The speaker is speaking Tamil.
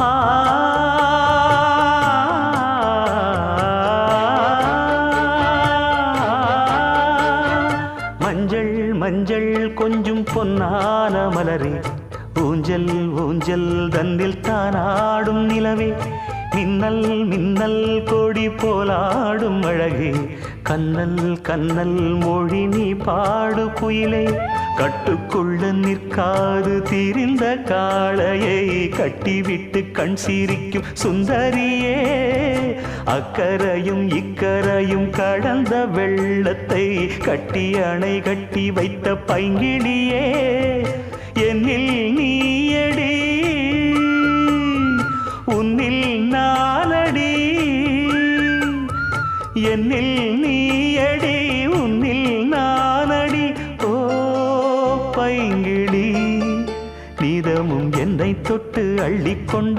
ஆ மஞ்சள் மஞ்சள் கொஞ்சம் பொன்னான மலரே, ஊஞ்சல் ஊஞ்சல் தன்னில் தானாடும் நிலவே, மின்னல் மின்னல் கொடி போலாடும் அழகே, கண்ணல் கண்ணல் மொழி நீ பாடு குயிலே, கட்டுக்குள்ள நிற்காது திரிந்த காளையை கட்டிவிட்டு கண் சிரிக்கும் சுந்தரியே, அக்கரையும் இக்கரையும் கடந்த வெள்ளத்தை கட்டி அணை கட்டி வைத்த பைங்கிளியே, என்னில் நீயடி உன்னில் நானடி, என்னில் நீயடி உன்னில் நானடி. ஓ பைங்கிளி, நீதமும் என்னை தொட்டு அள்ளிக்கொண்டு